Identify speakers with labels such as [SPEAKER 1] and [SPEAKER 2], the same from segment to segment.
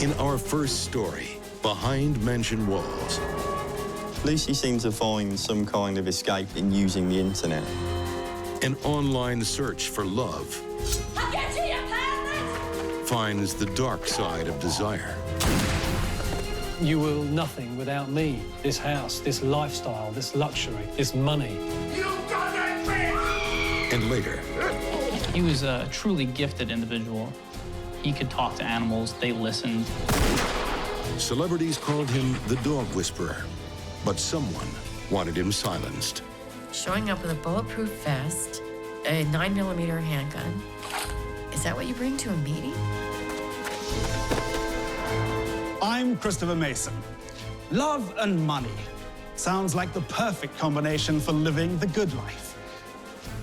[SPEAKER 1] In our first story, Behind Mansion Walls.
[SPEAKER 2] Lucy seemed to find some kind of escape in using the internet.
[SPEAKER 1] An online search for love
[SPEAKER 3] I'll get you, you bastard!
[SPEAKER 1] finds the dark side of desire.
[SPEAKER 4] You will nothing without me. This house, this lifestyle, this luxury, this money.
[SPEAKER 3] You got that bitch!
[SPEAKER 1] And later,
[SPEAKER 5] He was a truly gifted individual. He could talk to animals, they listened.
[SPEAKER 1] celebrities called him the dog whisperer, but someone wanted him silenced.
[SPEAKER 6] Showing up with a bulletproof vest, a 9mm handgun. Is that what you bring to a meeting?
[SPEAKER 7] I'm Christopher Mason. Love and money. Sounds like the perfect combination for living the good life.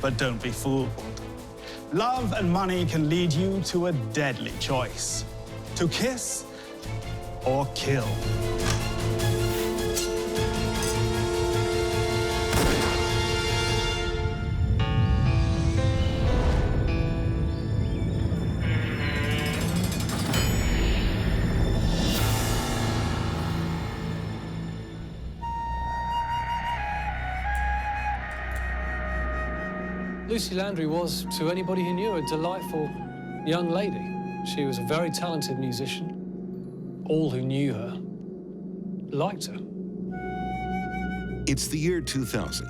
[SPEAKER 7] But don't be fooled. Love and money can lead you to a deadly choice. To kiss or kill.
[SPEAKER 4] Lucy Landry was, to anybody who knew her, a delightful young lady. She was a very talented musician. All who knew her liked her.
[SPEAKER 1] It's the year 2000.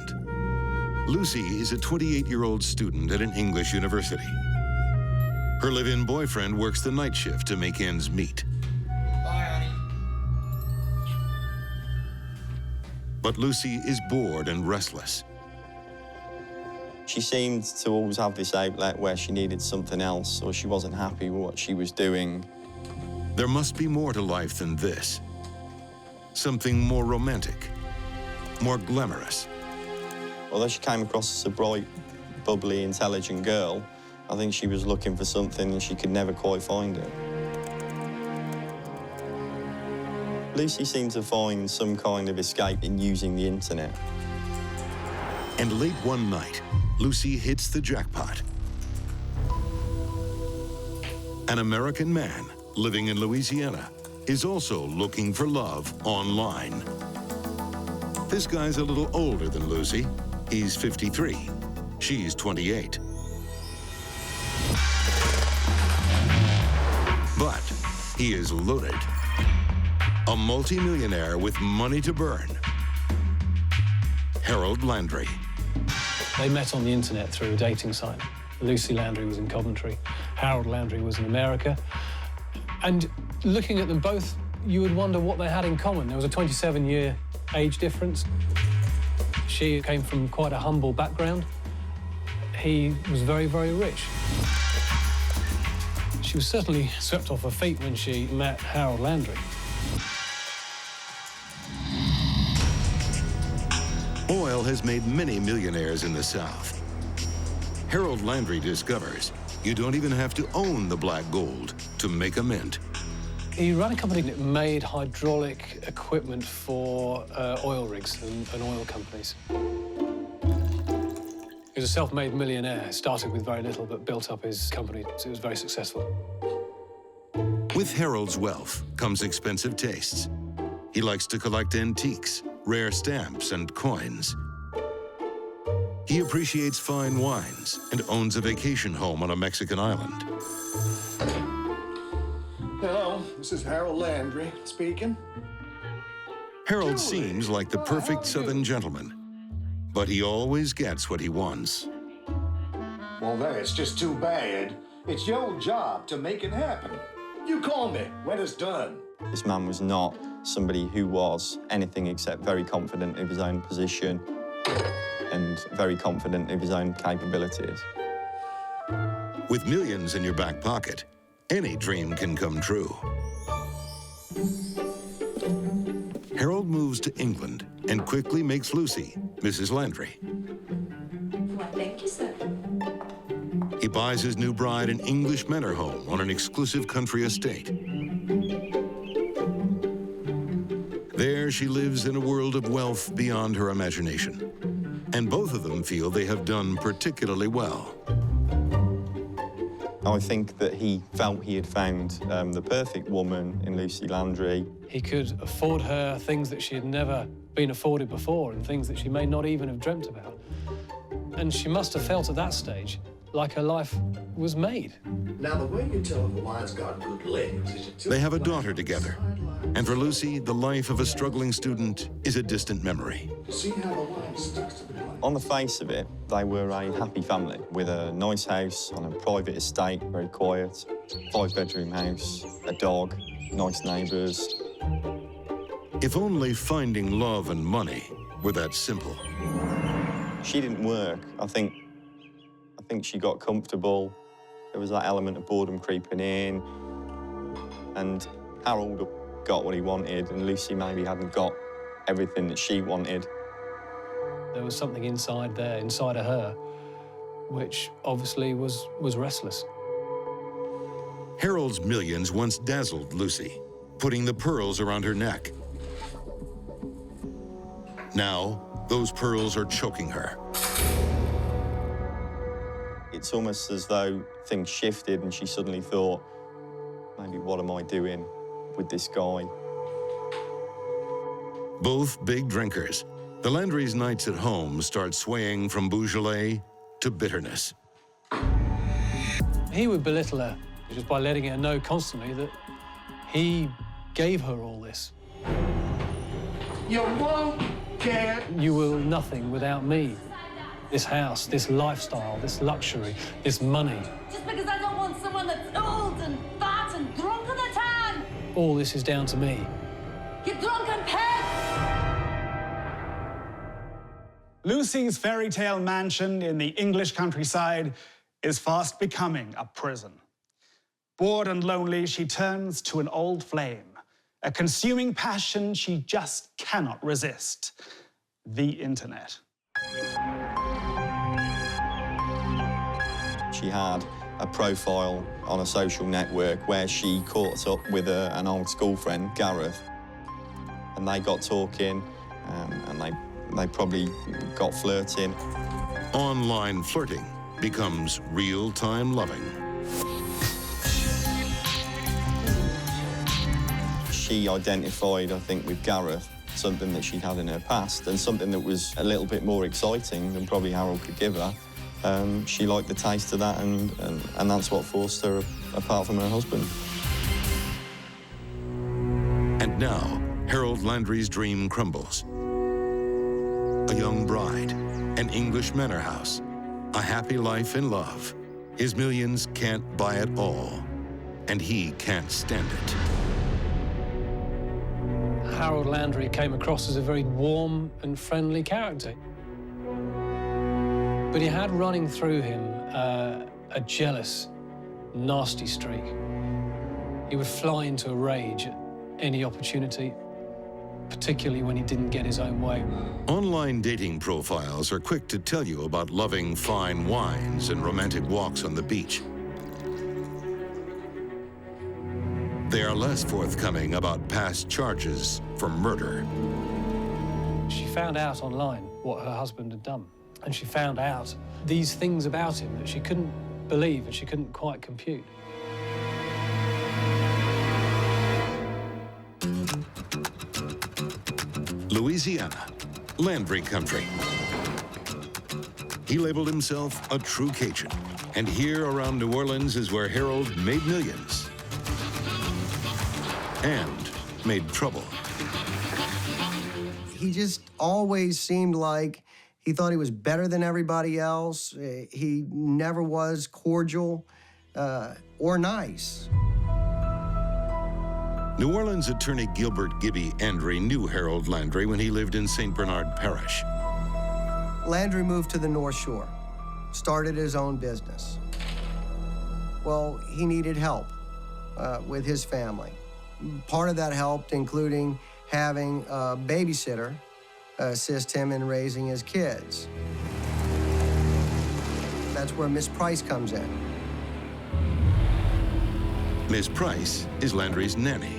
[SPEAKER 1] Lucy is a 28-year-old student at an English university. Her live-in boyfriend works the night shift to make ends meet.
[SPEAKER 3] Bye, honey.
[SPEAKER 1] But Lucy is bored and restless.
[SPEAKER 2] She seemed to always have this outlet where she needed something else, or she wasn't happy with what she was doing.
[SPEAKER 1] There must be more to life than this. Something more romantic, more glamorous.
[SPEAKER 2] Although she came across as a bright, bubbly, intelligent girl, I think she was looking for something and she could never quite find it. Lucy seemed to find some kind of escape in using the internet.
[SPEAKER 1] And late one night, Lucy hits the jackpot. An American man living in Louisiana is also looking for love online. This guy's a little older than Lucy. He's 53. She's 28. But he is loaded. A multimillionaire with money to burn. Harold Landry.
[SPEAKER 4] They met on the internet through a dating site. Lucy Landry was in Coventry. Harold Landry was in America. And looking at them both, you would wonder what they had in common. There was a 27-year age difference. She came from quite a humble background. He was very, very rich. She was certainly swept off her feet when she met Harold Landry.
[SPEAKER 1] Oil has made many millionaires in the South. Harold Landry discovers you don't even have to own the black gold to make a mint.
[SPEAKER 4] He ran a company that made hydraulic equipment for oil rigs and oil companies. He was a self-made millionaire, started with very little but built up his company. It was very successful.
[SPEAKER 1] With Harold's wealth comes expensive tastes. He likes to collect antiques, rare stamps, and coins. He appreciates fine wines and owns a vacation home on a Mexican island.
[SPEAKER 8] Hello, this is Harold Landry speaking.
[SPEAKER 1] Harold seems like the perfect Southern gentleman, but he always gets what he wants.
[SPEAKER 8] Well, that's just too bad. It's your job to make it happen. You call me when it's done.
[SPEAKER 2] This man was not somebody who was anything except very confident of his own position and very confident of his own capabilities.
[SPEAKER 1] With millions in your back pocket, any dream can come true. Harold moves to England and quickly makes Lucy Mrs. Landry.
[SPEAKER 3] Why, thank you, sir.
[SPEAKER 1] He buys his new bride an English manor home on an exclusive country estate. There she lives in a world of wealth beyond her imagination. And both of them feel they have done particularly well.
[SPEAKER 2] I think that he felt he had found the perfect woman in Lucy Landry.
[SPEAKER 4] He could afford her things that she had never been afforded before and things that she may not even have dreamt about. And she must have felt at that stage like her life was made.
[SPEAKER 8] Now, the way you tell if a wine's got good legs is you
[SPEAKER 1] They have a daughter together. And for Lucy, the life of a struggling student is a distant memory.
[SPEAKER 8] see how the wine sticks to the wine.
[SPEAKER 2] On the face of it, they were a happy family with a nice house on a private estate, very quiet, 5-bedroom house, a dog, nice neighbours.
[SPEAKER 1] If only finding love and money were that simple.
[SPEAKER 2] She didn't work. I think she got comfortable. There was that element of boredom creeping in. And Harold got what he wanted, and Lucy maybe hadn't got everything that she wanted.
[SPEAKER 4] There was something inside there, inside of her, which obviously was restless.
[SPEAKER 1] Harold's millions once dazzled Lucy, putting the pearls around her neck. Now, those pearls are choking her.
[SPEAKER 2] It's almost as though things shifted and she suddenly thought, maybe what am I doing with this guy?
[SPEAKER 1] Both big drinkers. The Landry's nights at home start swaying from Beaujolais to bitterness.
[SPEAKER 4] He would belittle her just by letting her know constantly that he gave her all this.
[SPEAKER 8] You won't get.
[SPEAKER 4] You were nothing without me. This house, this lifestyle, this luxury, this money.
[SPEAKER 3] Just because I don't want someone that's old and fat and drunk all the time.
[SPEAKER 4] All this is down to me.
[SPEAKER 3] You drunken pig!
[SPEAKER 7] Lucy's fairy tale mansion in the English countryside is fast becoming a prison. Bored and lonely, she turns to an old flame, a consuming passion she just cannot resist: the internet.
[SPEAKER 2] She had a profile on a social network where she caught up with an old school friend, Gareth, and they got talking, and they probably got flirting.
[SPEAKER 1] Online flirting becomes real-time loving.
[SPEAKER 2] She identified, I think, with Gareth, something that she'd had in her past and something that was a little bit more exciting than probably Harold could give her. She liked the taste of that, and that's what forced her apart from her husband.
[SPEAKER 1] And now, Harold Landry's dream crumbles. A young bride, an English manor house, a happy life in love. His millions can't buy it all, and he can't stand it.
[SPEAKER 4] Harold Landry came across as a very warm and friendly character. But he had running through him a jealous, nasty streak. He would fly into a rage at any opportunity, particularly when he didn't get his own way.
[SPEAKER 1] Online dating profiles are quick to tell you about loving fine wines and romantic walks on the beach. They are less forthcoming about past charges for murder.
[SPEAKER 4] She found out online what her husband had done. And she found out these things about him that she couldn't believe and she couldn't quite compute.
[SPEAKER 1] Louisiana, Landry country. He labeled himself a true Cajun. And here around New Orleans is where Harold made millions and made trouble.
[SPEAKER 9] He just always seemed like he thought he was better than everybody else. He never was cordial or nice.
[SPEAKER 1] New Orleans attorney Gilbert "Gibby" Andre knew Harold Landry when he lived in St. Bernard Parish.
[SPEAKER 9] Landry moved to the North Shore, started his own business. Well, he needed help with his family. Part of that helped including having a babysitter assist him in raising his kids. That's where Miss Price comes in.
[SPEAKER 1] Miss Price is Landry's nanny.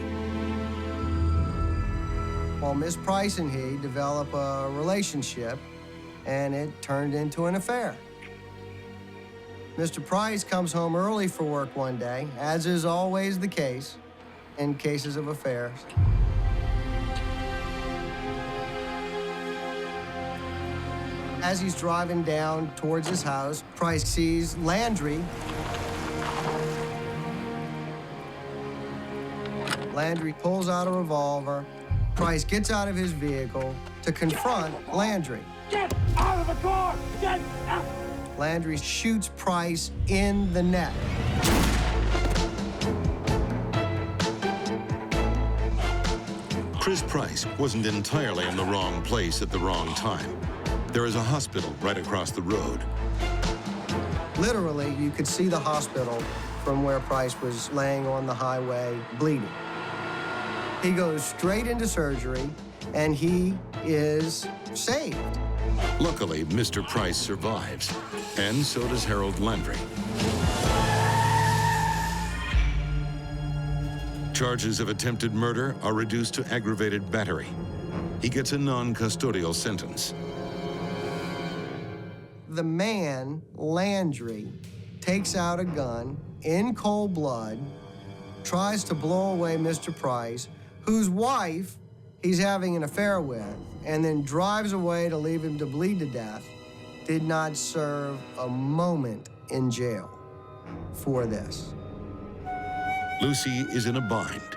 [SPEAKER 9] Well, Miss Price and he develop a relationship, and it turned into an affair. Mr. Price comes home early for work one day, as is always the case in cases of affairs. As he's driving down towards his house, Price sees Landry. Landry pulls out a revolver. Price gets out of his vehicle to confront Landry.
[SPEAKER 10] Get out of the car! Get out!
[SPEAKER 9] Landry shoots Price in the neck.
[SPEAKER 1] Chris Price wasn't entirely in the wrong place at the wrong time. There is a hospital right across the road.
[SPEAKER 9] Literally, you could see the hospital from where Price was laying on the highway, bleeding. He goes straight into surgery, and he is saved.
[SPEAKER 1] Luckily, Mr. Price survives, and so does Harold Landry. Charges of attempted murder are reduced to aggravated battery. He gets a non-custodial sentence.
[SPEAKER 9] The man, Landry, takes out a gun in cold blood, tries to blow away Mr. Price, whose wife he's having an affair with, and then drives away to leave him to bleed to death. Did not serve a moment in jail for this.
[SPEAKER 1] Lucy is in a bind.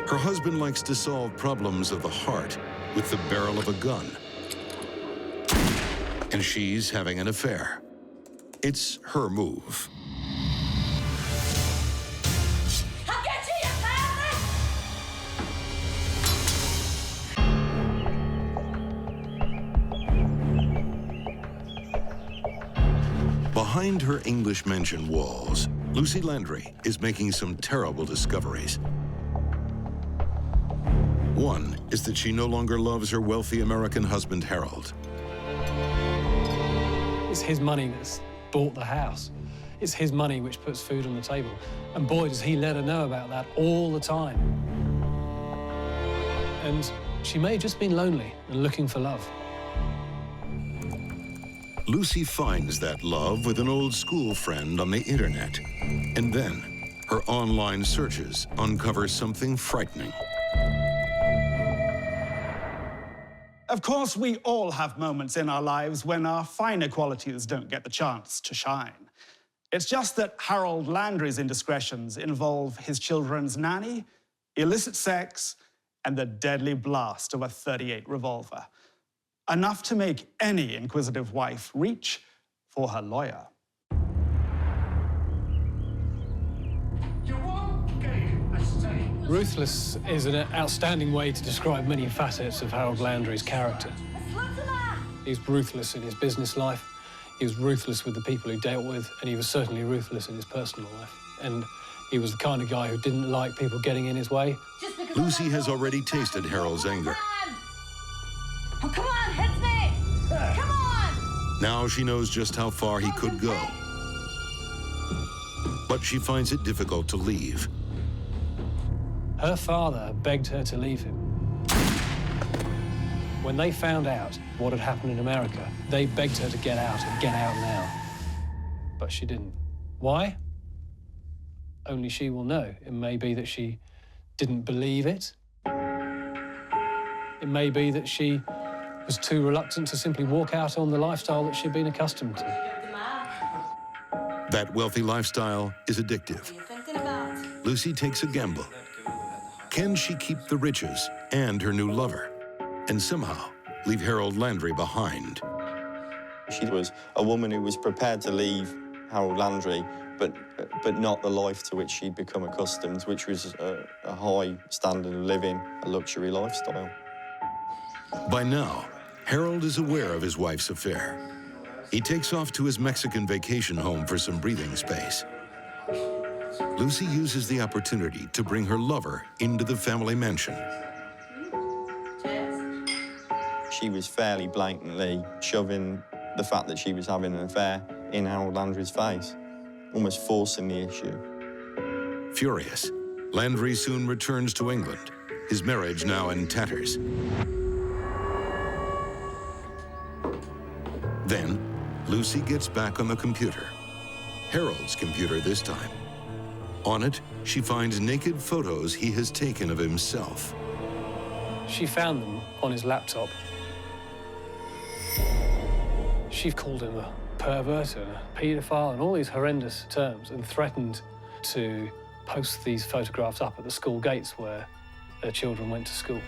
[SPEAKER 1] Her husband likes to solve problems of the heart with the barrel of a gun. And she's having an affair. It's her move.
[SPEAKER 3] I'll get you, you bastard!
[SPEAKER 1] Behind her English mansion walls, Lucy Landry is making some terrible discoveries. One is that she no longer loves her wealthy American husband, Harold.
[SPEAKER 4] It's his money that's bought the house. It's his money which puts food on the table. And boy, does he let her know about that all the time. And she may have just been lonely and looking for love.
[SPEAKER 1] Lucy finds that love with an old school friend on the internet. And then her online searches uncover something frightening.
[SPEAKER 7] Of course, we all have moments in our lives when our finer qualities don't get the chance to shine. It's just that Harold Landry's indiscretions involve his children's nanny, illicit sex, and the deadly blast of a .38 revolver. Enough to make any inquisitive wife reach for her lawyer.
[SPEAKER 4] Ruthless is an outstanding way to describe many facets of Harold Landry's character. He was ruthless in his business life, he was ruthless with the people he dealt with, and he was certainly ruthless in his personal life. And he was the kind of guy who didn't like people getting in his way.
[SPEAKER 1] Lucy has already tasted Harold's anger.
[SPEAKER 3] Oh, come on, hit me! Come on!
[SPEAKER 1] Now she knows just how far he could go. But she finds it difficult to leave.
[SPEAKER 4] Her father begged her to leave him. When they found out what had happened in America, they begged her to get out and get out now. But she didn't. Why? Only she will know. It may be that she didn't believe it. It may be that she was too reluctant to simply walk out on the lifestyle that she'd been accustomed to.
[SPEAKER 1] That wealthy lifestyle is addictive. Lucy takes a gamble. Can she keep the riches and her new lover, and somehow leave Harold Landry behind?
[SPEAKER 2] She was a woman who was prepared to leave Harold Landry, but not the life to which she'd become accustomed, which was a high standard of living, a luxury lifestyle.
[SPEAKER 1] By now, Harold is aware of his wife's affair. He takes off to his Mexican vacation home for some breathing space. Lucy uses the opportunity to bring her lover into the family mansion.
[SPEAKER 2] She was fairly blatantly shoving the fact that she was having an affair in Harold Landry's face, almost forcing the issue.
[SPEAKER 1] Furious, Landry soon returns to England, his marriage now in tatters. Then, Lucy gets back on the computer. Harold's computer this time. On it, she finds naked photos he has taken of himself.
[SPEAKER 4] She found them on his laptop. She called him a pervert and a paedophile and all these horrendous terms and threatened to post these photographs up at the school gates where their children went to school.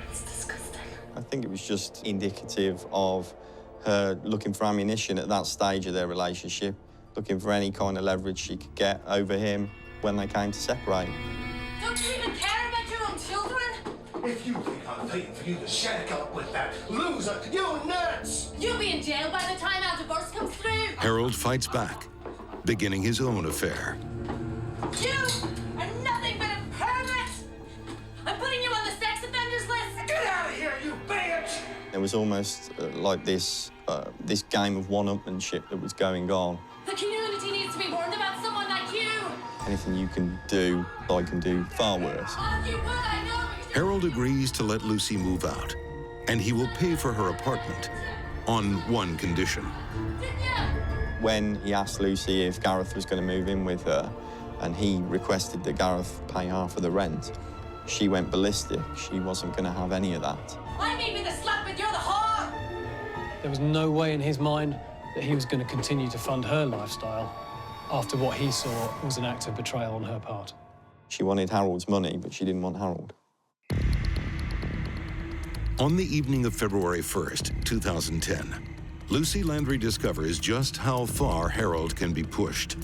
[SPEAKER 6] It's disgusting.
[SPEAKER 2] I think it was just indicative of her looking for ammunition at that stage of their relationship, looking for any kind of leverage she could get over him when they came to separate.
[SPEAKER 3] Don't you even care about your own children?
[SPEAKER 8] If you think I'm paying for you to shack up with that loser, you're nuts!
[SPEAKER 3] You'll be in jail by the time our divorce comes through.
[SPEAKER 1] Harold fights back, beginning his own affair.
[SPEAKER 3] You are nothing but a pervert. I'm putting you on the sex offenders list.
[SPEAKER 8] Get out of here, you bitch!
[SPEAKER 2] It was almost like this game of one-upmanship that was going on.
[SPEAKER 3] The community needs to be warned about someone like you.
[SPEAKER 2] Anything you can do, I can do far worse.
[SPEAKER 3] Oh, you would, I know.
[SPEAKER 1] Harold agrees to let Lucy move out, and he will pay for her apartment on one condition.
[SPEAKER 2] When he asked Lucy if Gareth was going to move in with her, and he requested that Gareth pay half of the rent, she went ballistic. She wasn't going to have any of that.
[SPEAKER 3] I may be the slut, but you're the whore.
[SPEAKER 4] There was no way in his mind that he was going to continue to fund her lifestyle after what he saw was an act of betrayal on her part.
[SPEAKER 2] She wanted Harold's money, but she didn't want Harold.
[SPEAKER 1] On the evening of February 1st, 2010, Lucy Landry discovers just how far Harold can be pushed.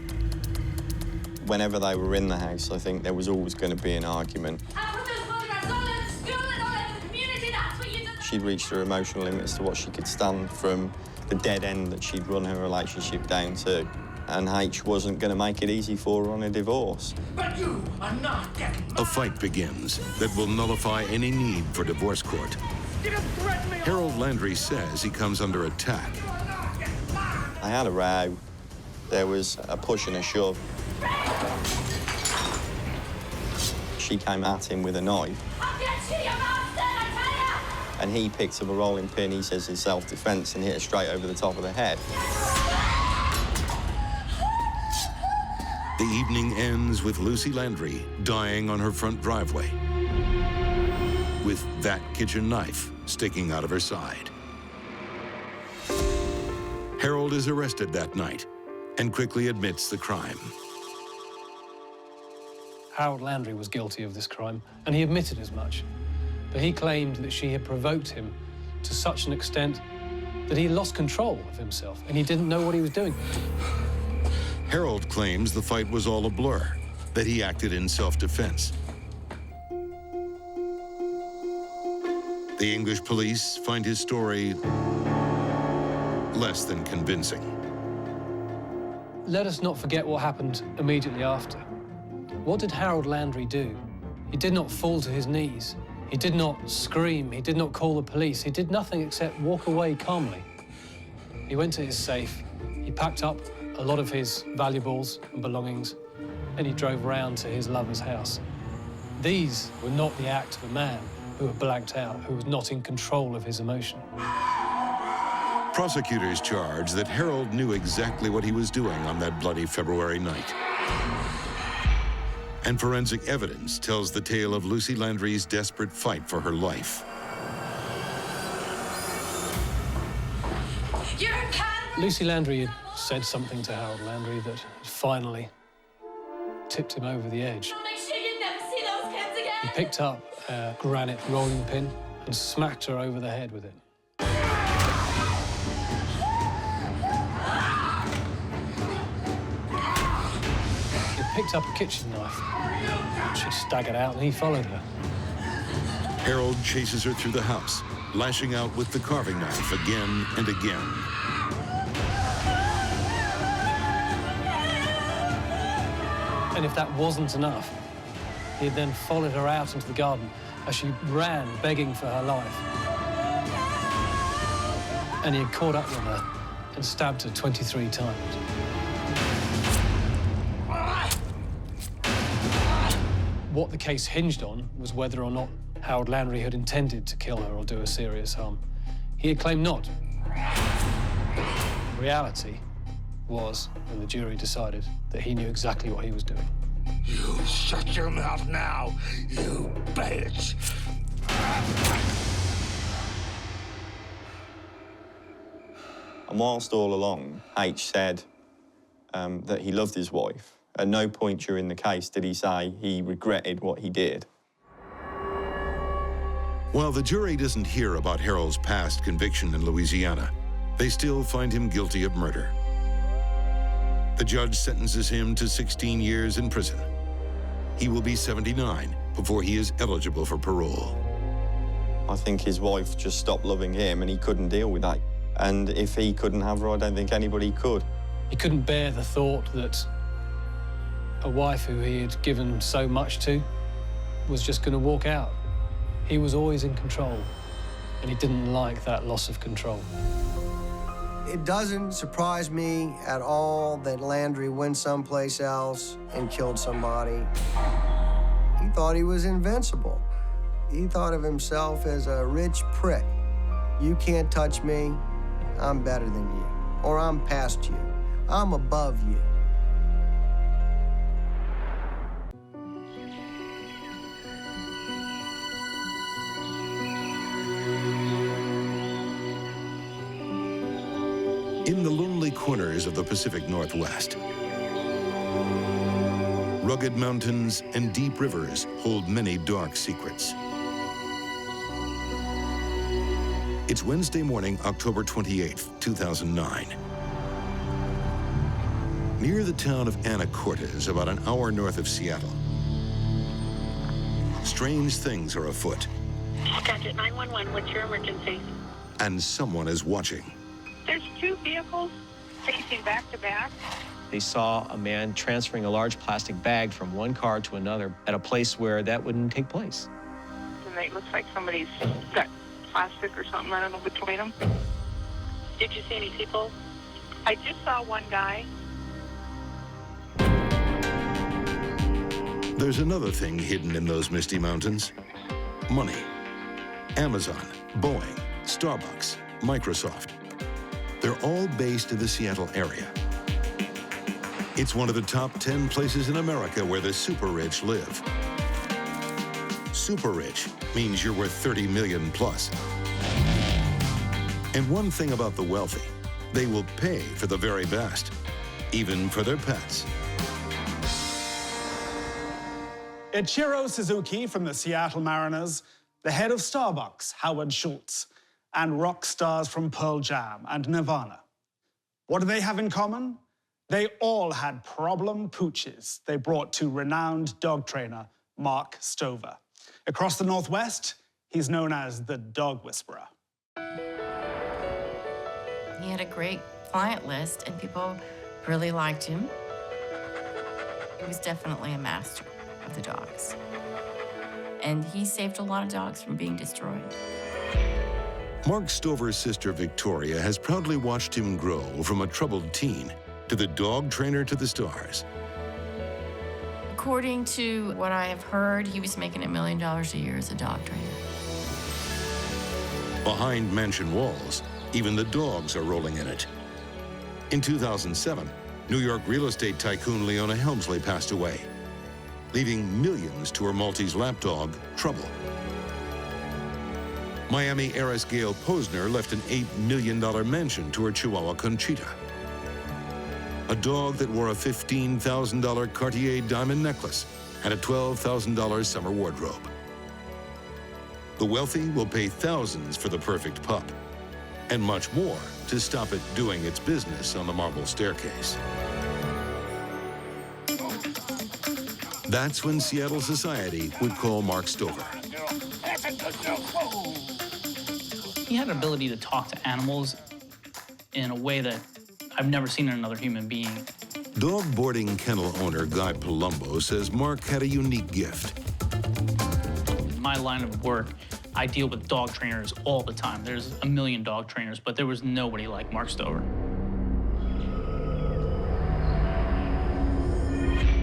[SPEAKER 2] Whenever they were in the house, I think there was always going to be an argument.
[SPEAKER 3] I put those photographs all over the school and all over the community. That's what you did.
[SPEAKER 2] She'd reached her emotional limits to what she could stand from the dead end that she'd run her relationship down to. And H wasn't going to make it easy for her on a divorce.
[SPEAKER 8] But you are not getting
[SPEAKER 1] A fight begins that will nullify any need for divorce court. Harold Landry says he comes under attack.
[SPEAKER 2] I had a row. There was a push and a shove. She came at him with a knife.
[SPEAKER 3] I'll get you, you bastard, I tell ya!
[SPEAKER 2] And he picked up a rolling pin, he says, in self-defense, and hit her straight over the top of the head.
[SPEAKER 1] The evening ends with Lucy Landry dying on her front driveway, with that kitchen knife sticking out of her side. Harold is arrested that night and quickly admits the crime.
[SPEAKER 4] Harold Landry was guilty of this crime, and he admitted as much. But he claimed that she had provoked him to such an extent that he lost control of himself, and he didn't know what he was doing.
[SPEAKER 1] Harold claims the fight was all a blur, that he acted in self-defense. The English police find his story less than convincing.
[SPEAKER 4] Let us not forget what happened immediately after. What did Harold Landry do? He did not fall to his knees. He did not scream. He did not call the police. He did nothing except walk away calmly. He went to his safe. He packed up a lot of his valuables and belongings, and he drove around to his lover's house. These were not the act of a man who had blanked out, who was not in control of his emotion.
[SPEAKER 1] Prosecutors charge that Harold knew exactly what he was doing on that bloody February night. And forensic evidence tells the tale of Lucy Landry's desperate fight for her life.
[SPEAKER 3] You're a cat.
[SPEAKER 4] Lucy Landry had said something to Harold Landry that finally tipped him over the edge.
[SPEAKER 3] I'll make sure you never see those kids again.
[SPEAKER 4] He picked up a granite rolling pin and smacked her over the head with it. He picked up a kitchen knife. She staggered out and he followed her.
[SPEAKER 1] Harold chases her through the house, lashing out with the carving knife again and again.
[SPEAKER 4] And if that wasn't enough, he had then followed her out into the garden as she ran, begging for her life. And he had caught up with her and stabbed her 23 times. What the case hinged on was whether or not Harold Landry had intended to kill her or do her serious harm. He had claimed not. The reality was, when the jury decided, that he knew exactly what he was doing.
[SPEAKER 10] You shut your mouth now, you bitch!
[SPEAKER 2] And whilst all along, H said that he loved his wife, at no point during the case did he say he regretted what he did.
[SPEAKER 1] While the jury doesn't hear about Harold's past conviction in Louisiana, they still find him guilty of murder. The judge sentences him to 16 years in prison. He will be 79 before he is eligible for parole.
[SPEAKER 2] I think his wife just stopped loving him and he couldn't deal with that. And if he couldn't have her, I don't think anybody could.
[SPEAKER 4] He couldn't bear the thought that a wife who he had given so much to was just going to walk out. He was always in control, and he didn't like that loss of control.
[SPEAKER 9] It doesn't surprise me at all that Landry went someplace else and killed somebody. He thought he was invincible. He thought of himself as a rich prick. You can't touch me, I'm better than you. Or I'm past you, I'm above you.
[SPEAKER 1] In the lonely corners of the Pacific Northwest, rugged mountains and deep rivers hold many dark secrets. It's Wednesday morning, October 28th, 2009. Near the town of Anacortes, about an hour north of Seattle, strange things are afoot.
[SPEAKER 11] Dispatch 911, what's your emergency?
[SPEAKER 1] And someone is watching.
[SPEAKER 11] There's two vehicles facing back to back.
[SPEAKER 12] They saw a man transferring a large plastic bag from one car to another at a place where that wouldn't take place.
[SPEAKER 11] And it looks like somebody's got plastic or something, I don't know, between them. Did you see any people? I just saw one guy.
[SPEAKER 1] There's another thing hidden in those misty mountains. Money. Amazon, Boeing, Starbucks, Microsoft. They're all based in the Seattle area. It's one of the top 10 places in America where the super rich live. Super rich means you're worth 30 million plus. And one thing about the wealthy, they will pay for the very best, even for their pets.
[SPEAKER 7] Ichiro Suzuki from the Seattle Mariners, the head of Starbucks, Howard Schultz, and rock stars from Pearl Jam and Nirvana. What do they have in common? They all had problem pooches they brought to renowned dog trainer Mark Stover. Across the Northwest, he's known as the Dog Whisperer.
[SPEAKER 6] He had a great client list, and people really liked him. He was definitely a master of the dogs. And he saved a lot of dogs from being destroyed.
[SPEAKER 1] Mark Stover's sister Victoria has proudly watched him grow from a troubled teen to the dog trainer to the stars.
[SPEAKER 6] According to what I have heard, he was making $1 million a year as a dog trainer.
[SPEAKER 1] Behind mansion walls, even the dogs are rolling in it. In 2007, New York real estate tycoon Leona Helmsley passed away, leaving millions to her Maltese lapdog, Trouble. Miami heiress Gail Posner left an $8 million mansion to her Chihuahua Conchita. A dog that wore a $15,000 Cartier diamond necklace and a $12,000 summer wardrobe. The wealthy will pay thousands for the perfect pup, and much more to stop it doing its business on the marble staircase. That's when Seattle society would call Mark Stover.
[SPEAKER 5] He had an ability to talk to animals in a way that I've never seen in another human being.
[SPEAKER 1] Dog boarding kennel owner Guy Palumbo says Mark had a unique gift.
[SPEAKER 5] In my line of work, I deal with dog trainers all the time. There's a million dog trainers, but there was nobody like Mark Stover.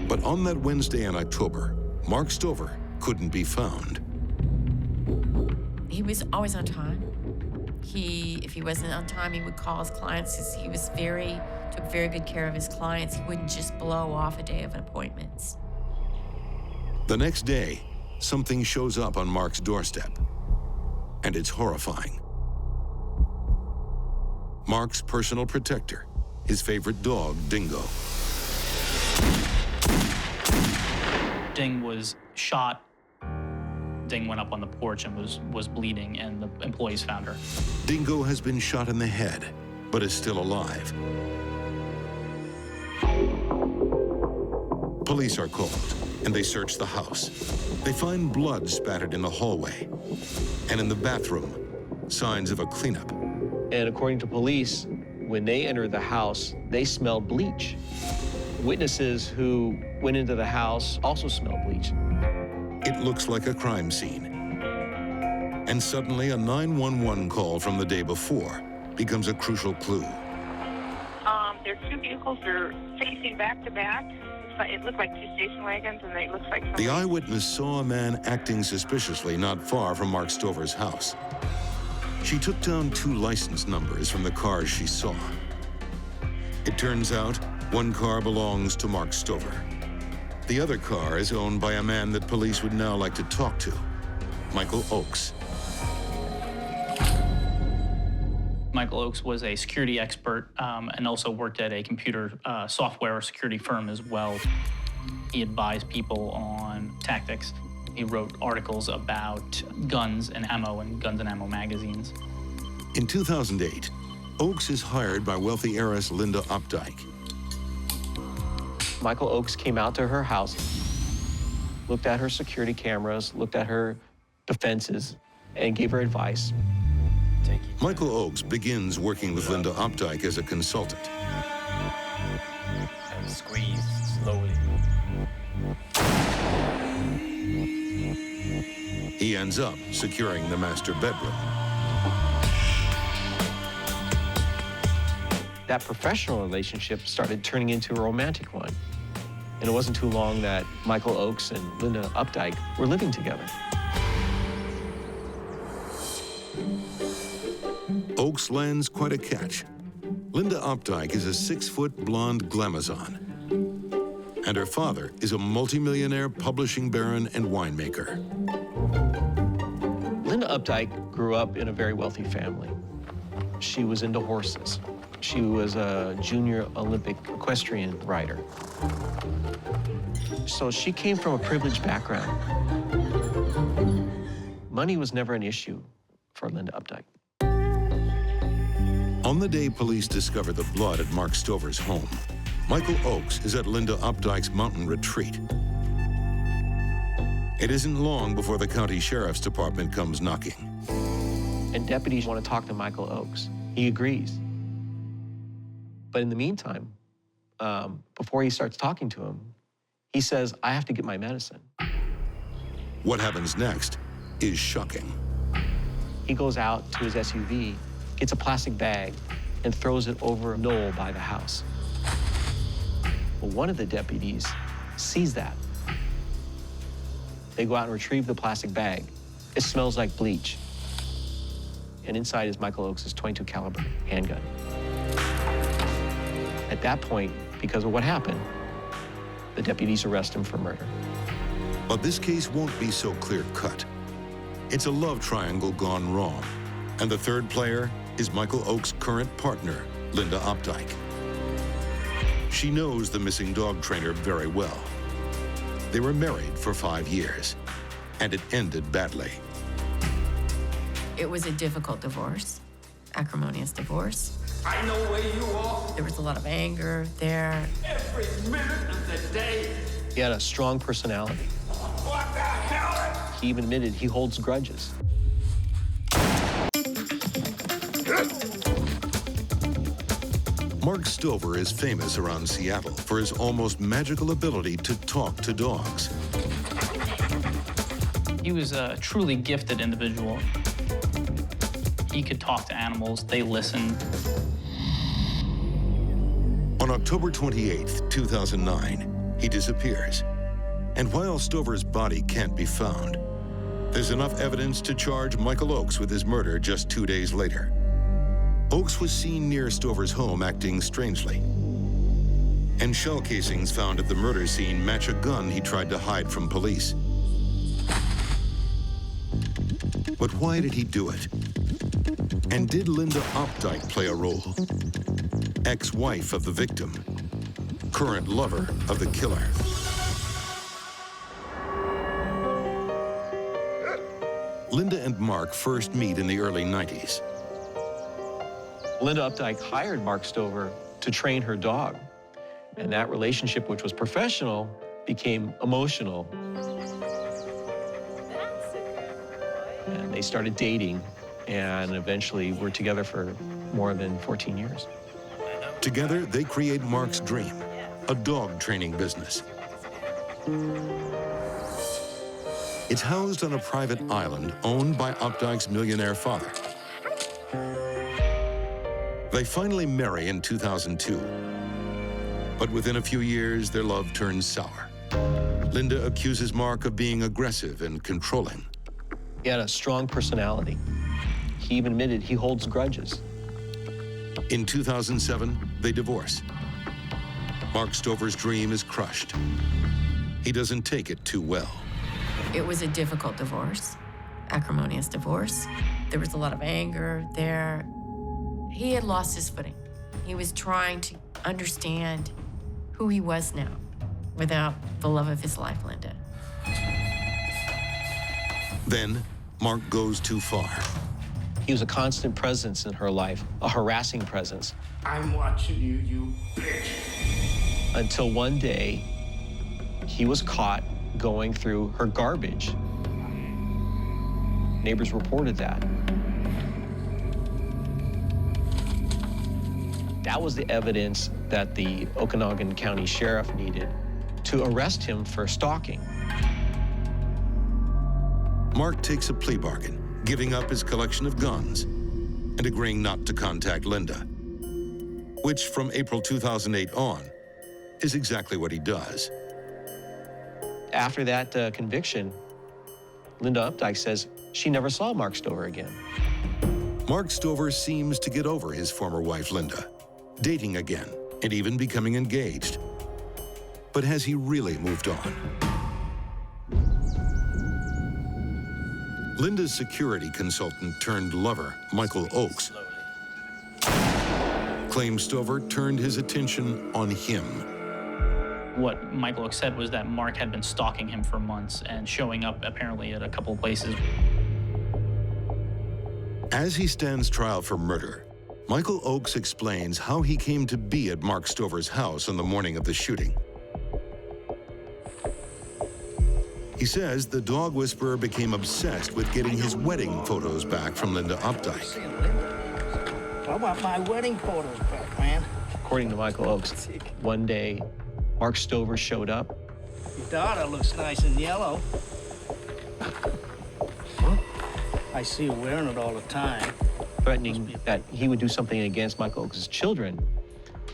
[SPEAKER 1] But on that Wednesday in October, Mark Stover couldn't be found.
[SPEAKER 6] He was always on time. If he wasn't on time, he would call his clients. He took very good care of his clients. He wouldn't just blow off a day of appointments.
[SPEAKER 1] The next day, something shows up on Mark's doorstep, and it's horrifying. Mark's personal protector, his favorite dog, Dingo.
[SPEAKER 5] Ding was shot. Ding went up on the porch and was bleeding, and the employees found her.
[SPEAKER 1] Dingo has been shot in the head, but is still alive. Police are called, and they search the house. They find blood spattered in the hallway, and in the bathroom, signs of a cleanup.
[SPEAKER 12] And according to police, when they entered the house, they smelled bleach. Witnesses who went into the house also smelled bleach.
[SPEAKER 1] It looks like a crime scene. And suddenly, a 911 call from the day before becomes a crucial clue.
[SPEAKER 11] Their two vehicles are facing back to back. It looked like two station wagons, and it looks like somebody...
[SPEAKER 1] The eyewitness saw a man acting suspiciously not far from Mark Stover's house. She took down 2 license numbers from the cars she saw. It turns out one car belongs to Mark Stover. The other car is owned by a man that police would now like to talk to, Michael Oakes.
[SPEAKER 5] Michael Oakes was a security expert and also worked at a computer software security firm as well. He advised people on tactics. He wrote articles about guns and ammo magazines.
[SPEAKER 1] In 2008, Oakes is hired by wealthy heiress Linda Opdyke.
[SPEAKER 12] Michael Oakes came out to her house, looked at her security cameras, looked at her defenses, and gave her advice.
[SPEAKER 1] Michael Oakes begins working with Linda Opdyke as a consultant.
[SPEAKER 12] And squeeze slowly.
[SPEAKER 1] He ends up securing the master bedroom.
[SPEAKER 12] That professional relationship started turning into a romantic one. And it wasn't too long that Michael Oakes and Linda Opdyke were living together.
[SPEAKER 1] Oakes lands quite a catch. Linda Opdyke is a 6-foot blonde glamazon, and her father is a multimillionaire publishing baron and winemaker.
[SPEAKER 12] Linda Opdyke grew up in a very wealthy family. She was into horses. She was a junior Olympic equestrian rider. So she came from a privileged background. Money was never an issue for Linda Opdyke.
[SPEAKER 1] On the day police discover the blood at Mark Stover's home, Michael Oakes is at Linda Opdyke's mountain retreat. It isn't long before the county sheriff's department comes knocking.
[SPEAKER 12] And deputies want to talk to Michael Oakes. He agrees. But in the meantime, before he starts talking to him, he says, "I have to get my medicine."
[SPEAKER 1] What happens next is shocking.
[SPEAKER 12] He goes out to his SUV, gets a plastic bag, and throws it over a knoll by the house. Well, one of the deputies sees that. They go out and retrieve the plastic bag. It smells like bleach. And inside is Michael Oakes' .22 caliber handgun. At that point, because of what happened, the deputies arrest him for murder.
[SPEAKER 1] But this case won't be so clear-cut. It's a love triangle gone wrong. And the third player is Michael Oakes' current partner, Linda Opdyke. She knows the missing dog trainer very well. They were married for 5 years, and it ended badly.
[SPEAKER 6] It was a difficult divorce, acrimonious divorce.
[SPEAKER 10] I know where you are.
[SPEAKER 6] There was a lot of anger there.
[SPEAKER 10] Every minute of the day.
[SPEAKER 12] He had a strong personality.
[SPEAKER 10] What the hell?
[SPEAKER 12] He even admitted he holds grudges.
[SPEAKER 1] Mark Stover is famous around Seattle for his almost magical ability to talk to dogs.
[SPEAKER 5] He was a truly gifted individual. He could talk to animals, they listened.
[SPEAKER 1] On October 28th, 2009, he disappears. And while Stover's body can't be found, there's enough evidence to charge Michael Oakes with his murder just 2 days later. Oakes was seen near Stover's home acting strangely. And shell casings found at the murder scene match a gun he tried to hide from police. But why did he do it? And did Linda Opdyke play a role? Ex-wife of the victim, current lover of the killer. Linda and Mark first meet in the early 90s.
[SPEAKER 12] Linda Opdyke hired Mark Stover to train her dog. And that relationship, which was professional, became emotional. And they started dating, and eventually were together for more than 14 years.
[SPEAKER 1] Together, they create Mark's dream, a dog training business. It's housed on a private island owned by Opdyke's millionaire father. They finally marry in 2002. But within a few years, their love turns sour. Linda accuses Mark of being aggressive and controlling.
[SPEAKER 12] He had a strong personality. He even admitted he holds grudges.
[SPEAKER 1] In 2007, they divorce. Mark Stover's dream is crushed. He doesn't take it too well.
[SPEAKER 6] It was a difficult divorce, acrimonious divorce. There was a lot of anger there. He had lost his footing. He was trying to understand who he was now without the love of his life, Linda.
[SPEAKER 1] Then, Mark goes too far.
[SPEAKER 12] He was a constant presence in her life, a harassing presence.
[SPEAKER 10] I'm watching you, you bitch.
[SPEAKER 12] Until one day, he was caught going through her garbage. Neighbors reported that. That was the evidence that the Okanagan County Sheriff needed to arrest him for stalking.
[SPEAKER 1] Mark takes a plea bargain, giving up his collection of guns and agreeing not to contact Linda, which from April 2008 on is exactly what he does.
[SPEAKER 12] After that conviction, Linda Opdyke says she never saw Mark Stover again.
[SPEAKER 1] Mark Stover seems to get over his former wife, Linda, dating again and even becoming engaged. But has he really moved on? Linda's security consultant turned lover, Michael Oakes, claims Stover turned his attention on him.
[SPEAKER 5] What Michael Oakes said was that Mark had been stalking him for months and showing up apparently at a couple of places.
[SPEAKER 1] As he stands trial for murder, Michael Oakes explains how he came to be at Mark Stover's house on the morning of the shooting. He says the dog whisperer became obsessed with getting his wedding photos back from Linda Opdyke.
[SPEAKER 10] I want my wedding photos back, man.
[SPEAKER 12] According to Michael Oakes, one day, Mark Stover showed up.
[SPEAKER 10] Your daughter looks nice in yellow. Huh? I see you wearing it all the time.
[SPEAKER 12] Threatening that he would do something against Michael Oakes' children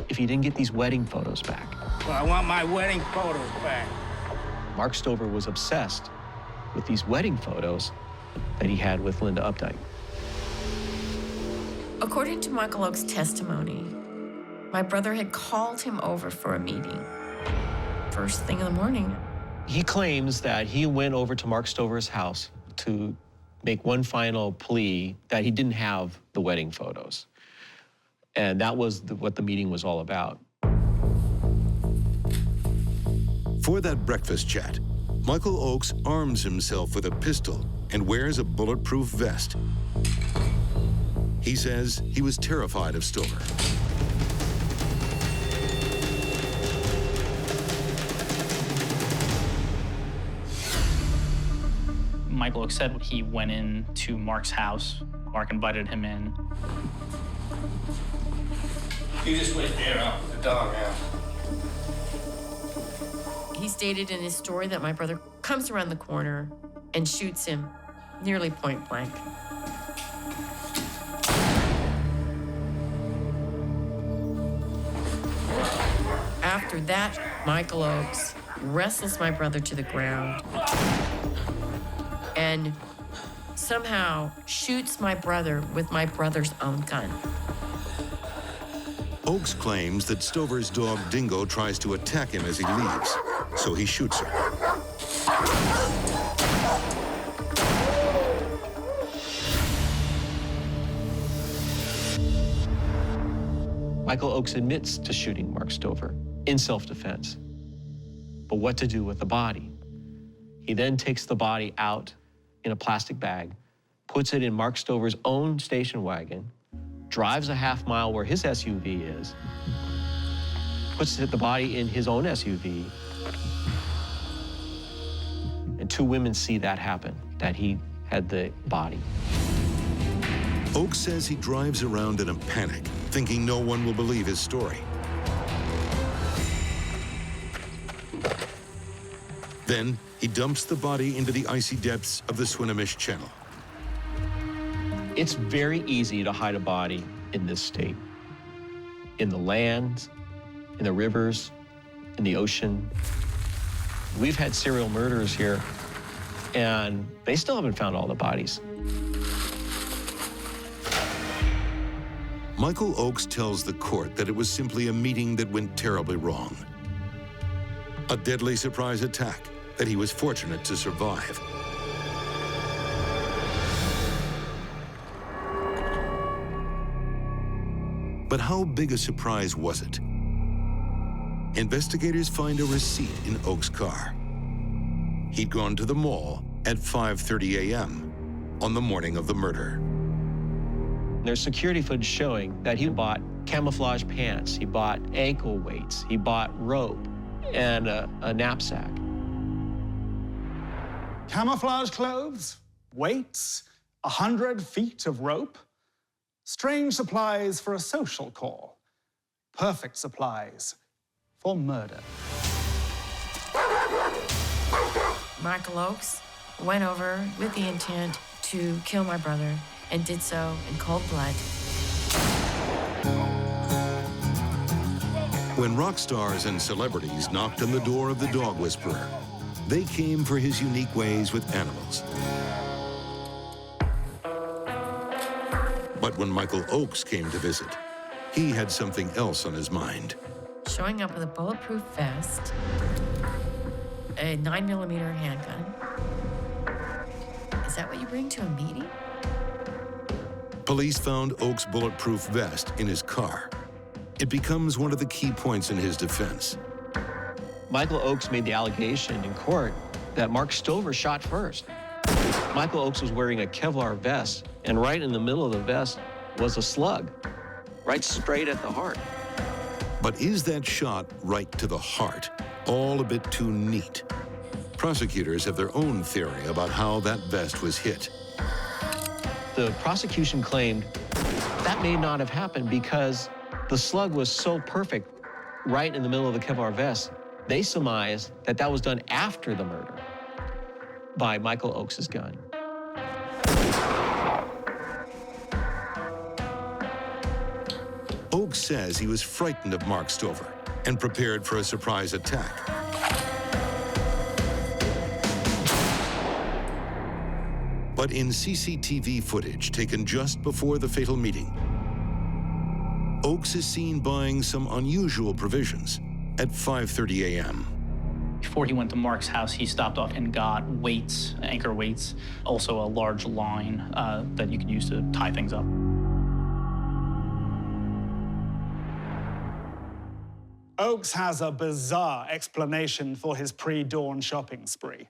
[SPEAKER 12] if he didn't get these wedding photos back.
[SPEAKER 10] Well, I want my wedding photos back.
[SPEAKER 12] Mark Stover was obsessed with these wedding photos that he had with Linda Opdyke.
[SPEAKER 6] According to Michael Oakes' testimony, my brother had called him over for a meeting. First thing in the morning.
[SPEAKER 12] He claims that he went over to Mark Stover's house to make one final plea that he didn't have the wedding photos. And that was what the meeting was all about.
[SPEAKER 1] For that breakfast chat, Michael Oakes arms himself with a pistol and wears a bulletproof vest. He says he was terrified of Stover.
[SPEAKER 5] Michael Oakes said he went into Mark's house. Mark invited him in.
[SPEAKER 10] You just wait there, I'll put the dog out.
[SPEAKER 6] He stated in his story that my brother comes around the corner and shoots him nearly point blank. After that, Michael Oakes wrestles my brother to the ground and somehow shoots my brother with my brother's own gun.
[SPEAKER 1] Oakes claims that Stover's dog Dingo tries to attack him as he leaves, so he shoots her.
[SPEAKER 12] Michael Oakes admits to shooting Mark Stover in self-defense. But what to do with the body? He then takes the body out in a plastic bag, puts it in Mark Stover's own station wagon, drives a half-mile where his SUV is, puts the body in his own SUV, and two women see that happen, that he had the body.
[SPEAKER 1] Oakes says he drives around in a panic, thinking no one will believe his story. Then he dumps the body into the icy depths of the Swinomish Channel.
[SPEAKER 12] It's very easy to hide a body in this state. In the land, in the rivers, in the ocean. We've had serial murderers here, and they still haven't found all the bodies.
[SPEAKER 1] Michael Oakes tells the court that it was simply a meeting that went terribly wrong. A deadly surprise attack that he was fortunate to survive. But how big a surprise was it? Investigators find a receipt in Oakes' car. He'd gone to the mall at 5:30 a.m. on the morning of the murder.
[SPEAKER 12] There's security footage showing that he bought camouflage pants, he bought ankle weights, he bought rope, and a knapsack.
[SPEAKER 7] Camouflage clothes, weights, 100 feet of rope. Strange supplies for a social call. Perfect supplies for murder.
[SPEAKER 6] Michael Oakes went over with the intent to kill my brother and did so in cold blood.
[SPEAKER 1] When rock stars and celebrities knocked on the door of the dog whisperer, they came for his unique ways with animals. But when Michael Oakes came to visit, he had something else on his mind.
[SPEAKER 6] Showing up with a bulletproof vest, a 9mm handgun. Is that what you bring to a meeting?
[SPEAKER 1] Police found Oakes' bulletproof vest in his car. It becomes one of the key points in his defense.
[SPEAKER 12] Michael Oakes made the allegation in court that Mark Stover shot first. Michael Oakes was wearing a Kevlar vest, and right in the middle of the vest was a slug, right straight at the heart.
[SPEAKER 1] But is that shot right to the heart all a bit too neat? Prosecutors have their own theory about how that vest was hit.
[SPEAKER 12] The prosecution claimed that may not have happened because the slug was so perfect right in the middle of the Kevlar vest. They surmised that that was done after the murder by Michael Oakes' gun.
[SPEAKER 1] Oakes says he was frightened of Mark Stover and prepared for a surprise attack. But in CCTV footage taken just before the fatal meeting, Oakes is seen buying some unusual provisions at 5:30 a.m.
[SPEAKER 5] Before he went to Mark's house, he stopped off and got weights, anchor weights, also a large line that you could use to tie things up.
[SPEAKER 7] Oakes has a bizarre explanation for his pre-dawn shopping spree.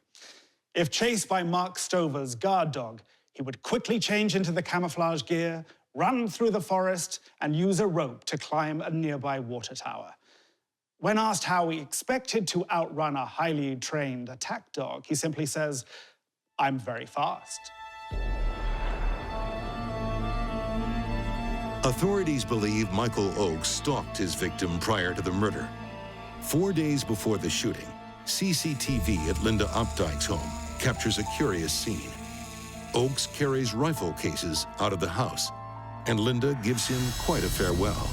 [SPEAKER 7] If chased by Mark Stover's guard dog, he would quickly change into the camouflage gear, run through the forest, and use a rope to climb a nearby water tower. When asked how he expected to outrun a highly trained attack dog, he simply says, "I'm very fast."
[SPEAKER 1] Authorities believe Michael Oakes stalked his victim prior to the murder. 4 days before the shooting, CCTV at Linda Opdyke's home captures a curious scene. Oakes carries rifle cases out of the house, and Linda gives him quite a farewell.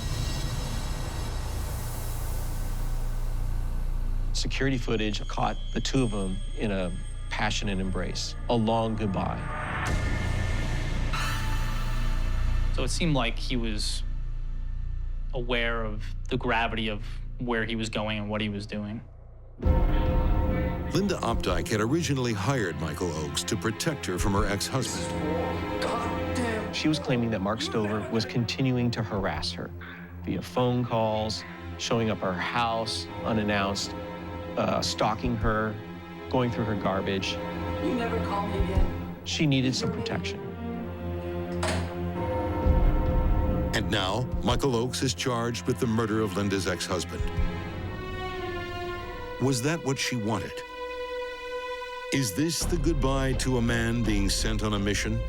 [SPEAKER 12] Security footage caught the two of them in a passionate embrace, a long goodbye.
[SPEAKER 5] So it seemed like he was aware of the gravity of where he was going and what he was doing.
[SPEAKER 1] Linda Opdyke had originally hired Michael Oakes to protect her from her ex-husband.
[SPEAKER 12] She was claiming that Mark Stover was continuing to harass her via phone calls, showing up at her house unannounced, stalking her, going through her garbage.
[SPEAKER 3] You never call me again.
[SPEAKER 12] She needed some protection.
[SPEAKER 1] And now, Michael Oakes is charged with the murder of Linda's ex-husband. Was that what she wanted? Is this the goodbye to a man being sent on a mission?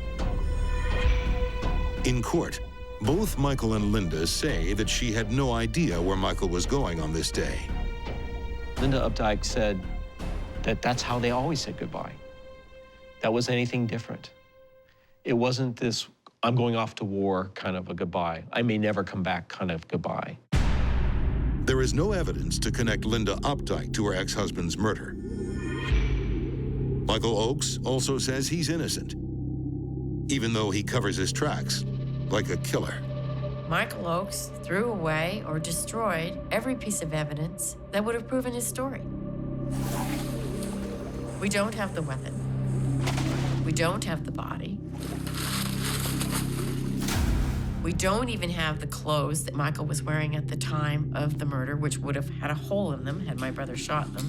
[SPEAKER 1] In court, both Michael and Linda say that she had no idea where Michael was going on this day.
[SPEAKER 12] Linda Opdyke said that that's how they always said goodbye. That was anything different. It wasn't this, I'm going off to war kind of a goodbye. I may never come back kind of goodbye.
[SPEAKER 1] There is no evidence to connect Linda Opdyke to her ex-husband's murder. Michael Oakes also says he's innocent, even though he covers his tracks like a killer.
[SPEAKER 6] Michael Oakes threw away or destroyed every piece of evidence that would have proven his story. We don't have the weapon. We don't have the body. We don't even have the clothes that Michael was wearing at the time of the murder, which would have had a hole in them had my brother shot them.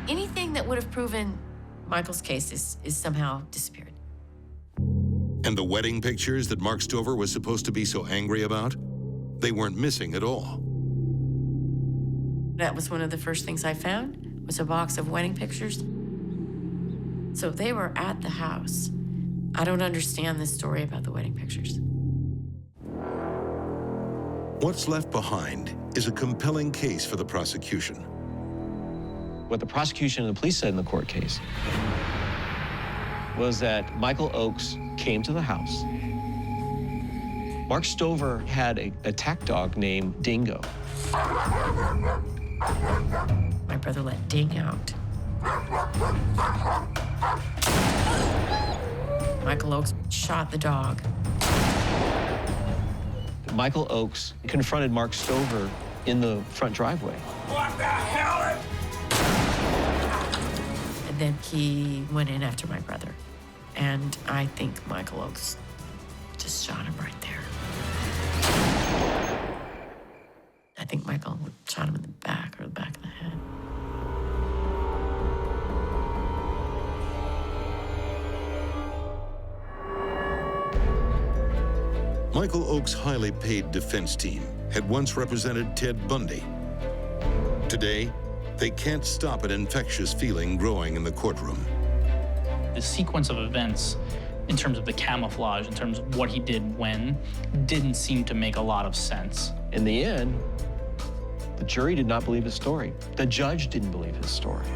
[SPEAKER 6] Anything that would have proven Michael's case is somehow disappeared.
[SPEAKER 1] And the wedding pictures that Mark Stover was supposed to be so angry about, they weren't missing at all.
[SPEAKER 6] That was one of the first things I found, was a box of wedding pictures. So they were at the house. I don't understand this story about the wedding pictures.
[SPEAKER 1] What's left behind is a compelling case for the prosecution.
[SPEAKER 12] What the prosecution and the police said in the court case was that Michael Oakes came to the house. Mark Stover had an attack dog named Dingo.
[SPEAKER 6] My brother let Ding out. Michael Oakes shot the dog.
[SPEAKER 12] Michael Oakes confronted Mark Stover in the front driveway.
[SPEAKER 10] What the hell?
[SPEAKER 6] And then he went in after my brother. And I think Michael Oakes just shot him right there. I think Michael shot him in the back or the back of the head.
[SPEAKER 1] Michael Oakes' highly paid defense team had once represented Ted Bundy. Today, they can't stop an infectious feeling growing in the courtroom.
[SPEAKER 5] The sequence of events, in terms of the camouflage, in terms of what he did when, didn't seem to make a lot of sense.
[SPEAKER 12] In the end, the jury did not believe his story. The judge didn't believe his story.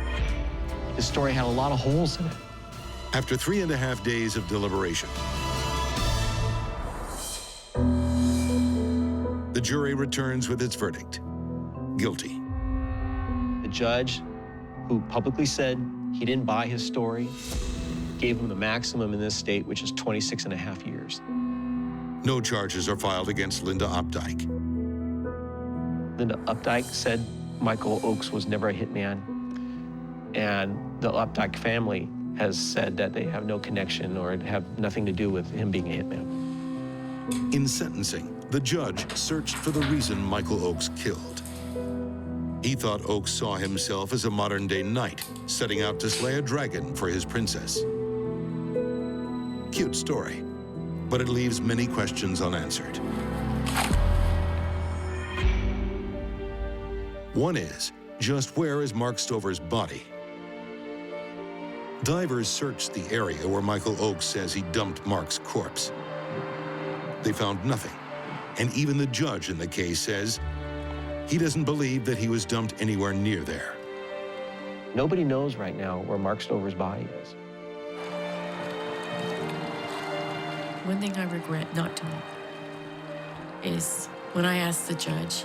[SPEAKER 12] His story had a lot of holes in it.
[SPEAKER 1] After 3.5 days of deliberation, the jury returns with its verdict: guilty.
[SPEAKER 12] The judge, who publicly said he didn't buy his story, gave him the maximum in this state, which is 26.5 years.
[SPEAKER 1] No charges are filed against Linda Opdyke.
[SPEAKER 12] Linda Opdyke said Michael Oakes was never a hitman, and the Opdyke family has said that they have no connection or have nothing to do with him being a hitman.
[SPEAKER 1] In sentencing, the judge searched for the reason Michael Oakes killed. He thought Oakes saw himself as a modern-day knight setting out to slay a dragon for his princess. Cute story, but it leaves many questions unanswered. One is, just where is Mark Stover's body? Divers searched the area where Michael Oakes says he dumped Mark's corpse. They found nothing, and even the judge in the case says he doesn't believe that he was dumped anywhere near there.
[SPEAKER 12] Nobody knows right now where Mark Stover's body is.
[SPEAKER 6] One thing I regret not doing is when I asked the judge,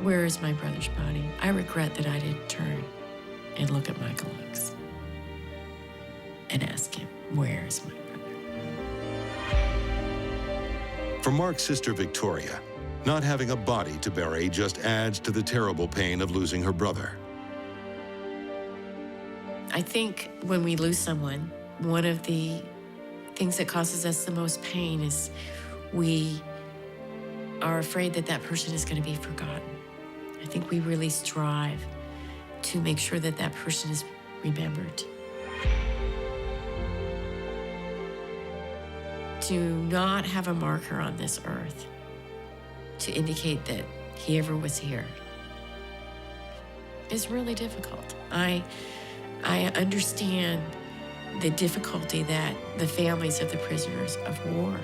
[SPEAKER 6] where is my brother's body? I regret that I didn't turn and look at Michael Oakes and ask him, where is my brother?
[SPEAKER 1] For Mark's sister Victoria, not having a body to bury just adds to the terrible pain of losing her brother.
[SPEAKER 6] I think when we lose someone, one of the things that causes us the most pain is we are afraid that that person is going to be forgotten. I think we really strive to make sure that that person is remembered. To not have a marker on this earth to indicate that he ever was here is really difficult. I understand the difficulty that the families of the prisoners of war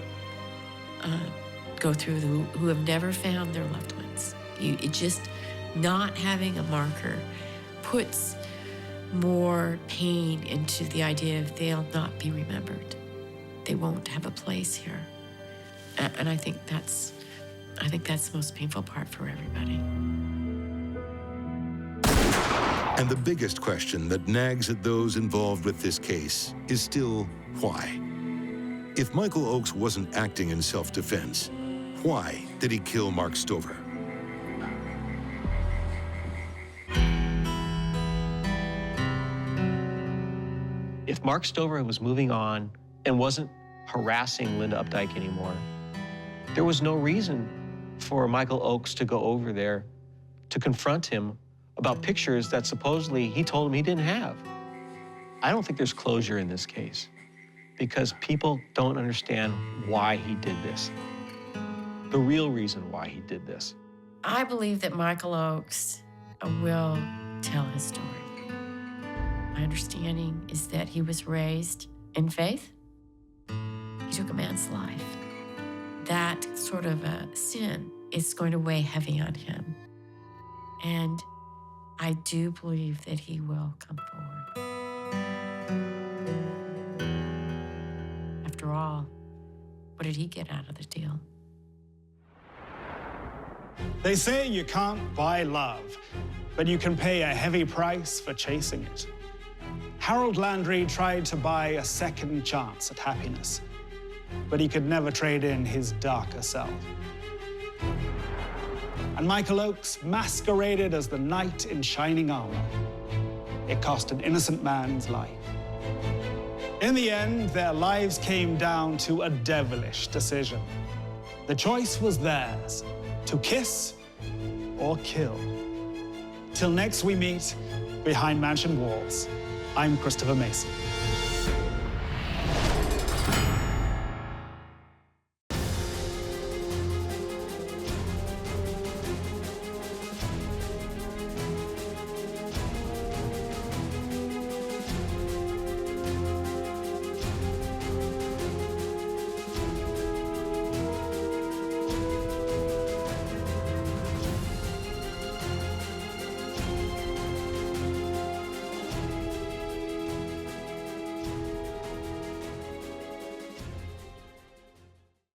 [SPEAKER 6] go through who have never found their loved ones. It just not having a marker puts more pain into the idea of they'll not be remembered. They won't have a place here. And I think that's the most painful part for everybody.
[SPEAKER 1] And the biggest question that nags at those involved with this case is still why? If Michael Oakes wasn't acting in self-defense, why did he kill Mark Stover?
[SPEAKER 12] If Mark Stover was moving on and wasn't harassing Linda Updike anymore, there was no reason for Michael Oakes to go over there to confront him about pictures that supposedly he told him he didn't have. I don't think there's closure in this case because people don't understand why he did this, the real reason why he did this.
[SPEAKER 6] I believe that Michael Oakes will tell his story. My understanding is that he was raised in faith. He took a man's life. That sort of a sin is going to weigh heavy on him. And I do believe that he will come forward. After all, what did he get out of the deal?
[SPEAKER 7] They say you can't buy love, but you can pay a heavy price for chasing it. Harold Landry tried to buy a second chance at happiness, but he could never trade in his darker self. And Michael Oakes masqueraded as the knight in shining armor. It cost an innocent man's life. In the end, their lives came down to a devilish decision. The choice was theirs, to kiss or kill. Till next we meet behind mansion walls, I'm Christopher Mason.